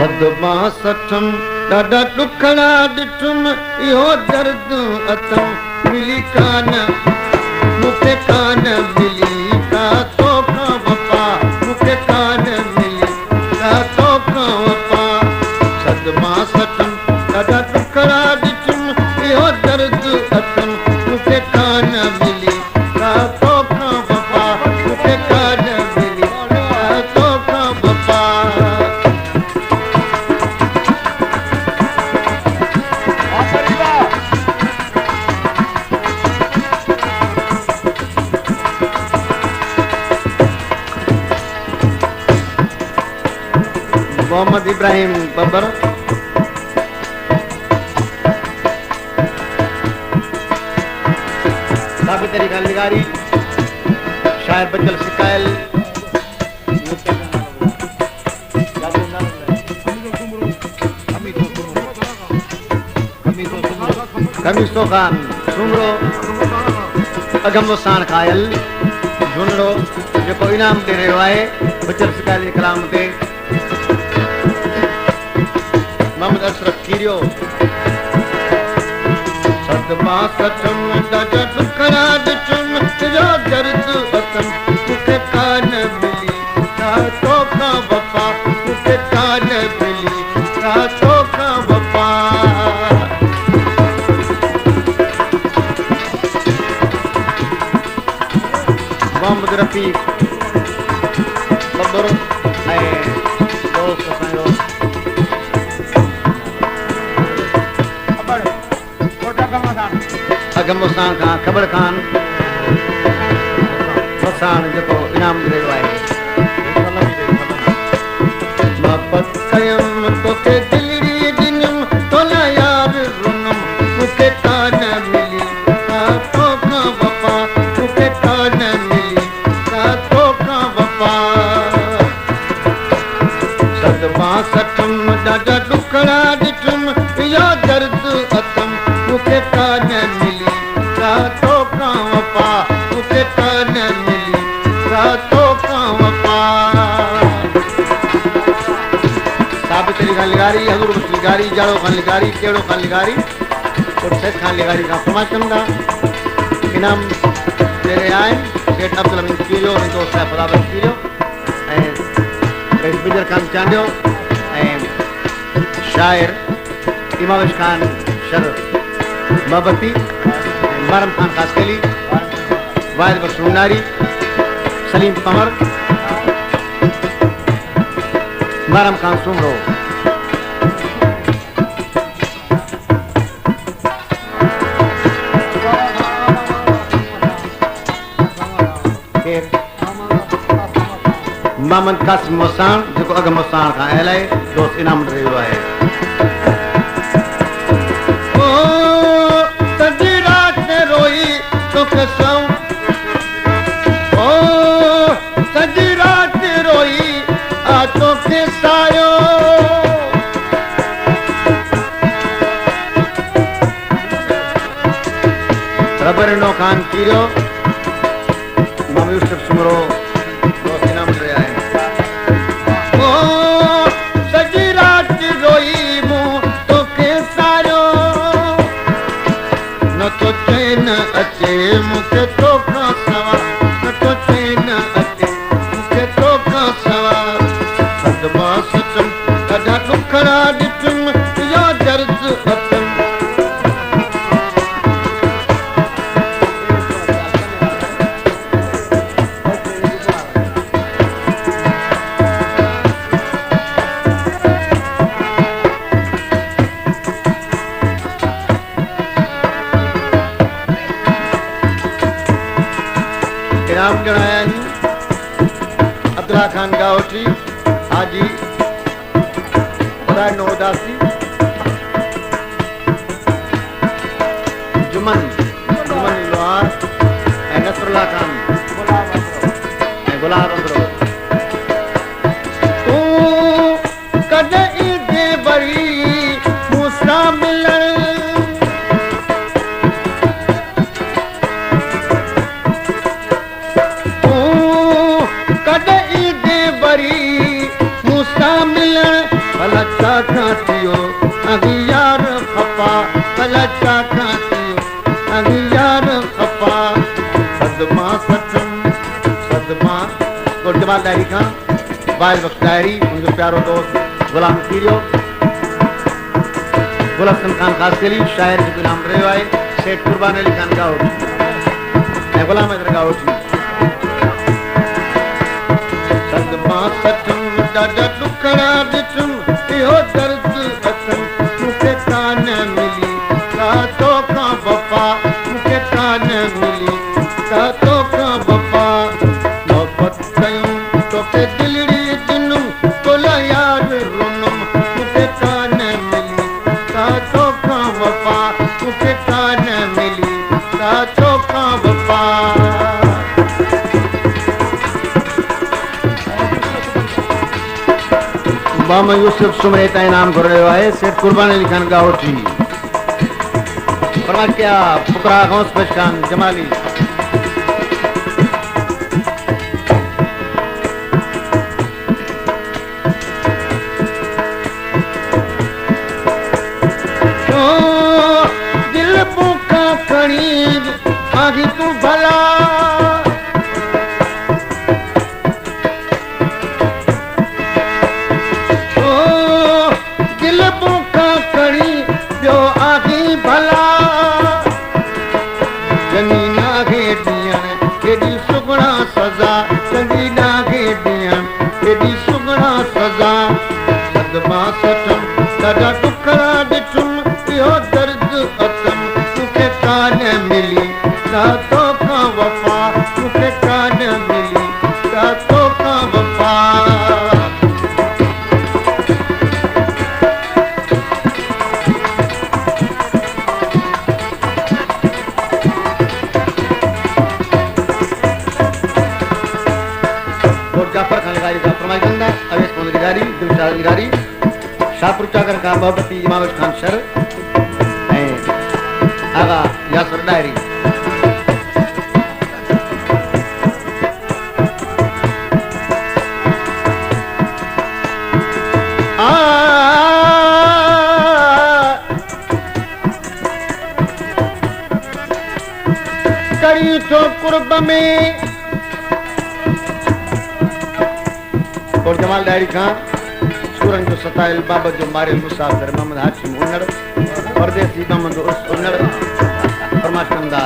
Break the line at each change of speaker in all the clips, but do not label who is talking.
सदमा सठम ॾाढा ॾुखड़ा ॾिठुम इहो दर्द अथम मिली कान मूंखे कान मिली का तोखां वफ़ा मूंखे कान मिली का तोखां वफ़ा सदमा सठम ॾाढा ॾुखड़ा ॾिठुम इहो दर्द अथम मूंखे कान मिली का तोखां वफ़ा मूंखे कान मिली का तोखां वफ़ा मोहम्मद इब्राहिम बब्बर साबित अली खान निगारी शायर बचल सिकायल कमीसो खान सुमरो अगम साण खायल झुनड़ो जेको इनाम ॾेई रहियो आहे बचल सिकायल जे कलाम ते मोहम्मद अशरफ कीरियो सदमा सठम ॾाढा ॾुखड़ा ॾिठुम तुंहिंजो दर्द अथम मूंखे कान मिली का तोखां वफ़ा मूंखे कान मिली का तोखां वफ़ा मोहम्मद रफ़ीक बब्बर ऐं दोस्त असांजो अगमोसान खां ख़बर खान वसाण जेको इनाम ॾियो आहे मोहबत कयम तोखे दिलड़ी ॾिनम तोला यार रुनम मूंखे कान मिली का तोखां वफ़ा मूंखे कान मिली का तोखां वफ़ा सदमा सठम ॾाढा ॾुखड़ा ॾिठुम इहो दर्द अथम मूंखे कान मिली का तोखां वफ़ा मूंखे कान मिली का तोखां वफ़ा साबित अली खान लिगारी हज़ूर बख्श लिगारी जाड़ो खान लिगारी केड़ो खान लिगारी और सैद खान लिगारी खां फरमाइश कंदा इनाम दे रहिया आहिनि सेठ अब्दुल हमीद कीरियो ऐं दोस्त साहिब फलावत कीरियो ऐं रईस बिजर खान चांडियो ऐं शाइर इमाविश खान शर मोहब्बती मारम खान कासकेली वाहिद बख्श मुन्नारी सलीम कमर मारम खान सुमरो मोहम्मद कासिम मोसाण जेको अॻ मोसाण खां आयल आहे दोस्त इनाम रहियो आहे सॼी राति रोई तोखे सऊं सॼी राति रोई आ तोखे सायो रबर नो खान कीरियो मोहम्मद यूसुफ सुमरो दोस्त इनाम रहिया आहिनि सॼी राति रोई मूं तोखे सारियो नथो चैन अचे मूंखे तोखां सवा नथो चैन अचे मूंखे तोखां सवा सदमा सठम ॾाढा ॾुखड़ा ॾिठुम इहो दर्द अथम इनाम ॾियणा आहिनि अब्दुल्ला खान गावटी हाजी नो उदासी जुमन लोहार ऐं नसरुल्ला खान ऐं गुलाब अंदरो तूं कॾहिं दे वरी मूंसां मिलण कॾहिं दे वरी मूंसां मिलण भला चाखा थियो अगियार खपा भला चाखा थियो अगियार खपा सदमा सचम सदमा और जमाल डायरी खां वाइल बख्श डायरी उनजो प्यारो दोस्त गुलाम कीरियो गुलशन खान कासली शायर जो नाम रहियो आहे सेठ कुर्बान अली खान गाउट ऐं गुलाम हैदर गाउट सदमा सचम ॾाढा ॾुखड़ा ॾिठुम इहो दर्द अथम मूंखे कान मिली का तोखां वफ़ा मूंखे कान मिली का तोखां वफ़ा मोहबत कयूं तोखे दिलड़ी ॾिनुम कुल यार रुनुम मूंखे कान मिली का तोखां वफ़ा मूंखे कान मिली का तोखां वफ़ा बामा यूसुफ सुमरे का इनाम कर रहे है सेठ कुर्बान अली खान गाउठी फरमा क्या फुकरा गौस बशखान जमाली दिल भूखा खड़ी आगी तू भला सजा चंगी नागे दियन एडी सुगना सजा सदमा सचम ॾाढा ॾुखड़ा ॾिठुम इहो दर्द अथम मूंखे कान मिली का तोखां वफ़ा मूंखे कान मिली का तोखां वफ़ा जाफर खान लिगारी का फरमाइश कंदा अवेश मोहम्मद लिगारी दिलशाद लिगारी शाहपुर चाकर का मोहब्बती इमामत खान शर ऐं आगा यासर डायरी करी तो कुर्ब में और जमाल डायरी खां सूरन जो सताइल बाबत जो मारियल मुसाफिर मोहम्मद हाशिम उन्नड़ परदेसी मोहम्मद उर्स उन्नड़ फरमाश कंदा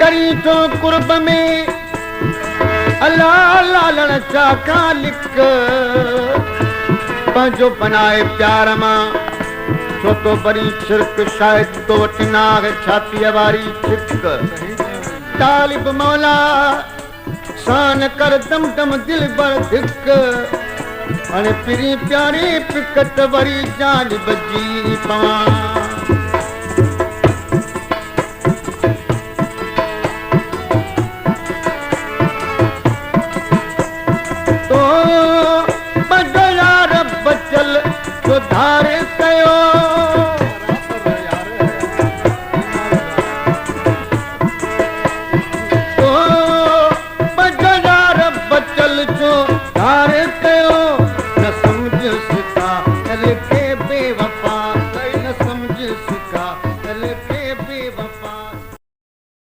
करी तो कुर्ब में अल्लाह लालण चाका लिख पंहिंजो बनाए प्यार मां छो तो बड़ी शिरक शायद तो वटि नाग छातीअ वारी छिक तालिब मौला शान कर दम दम दिल बर धिक अने पिरी प्यारी पिकट वरी जान बजी पवां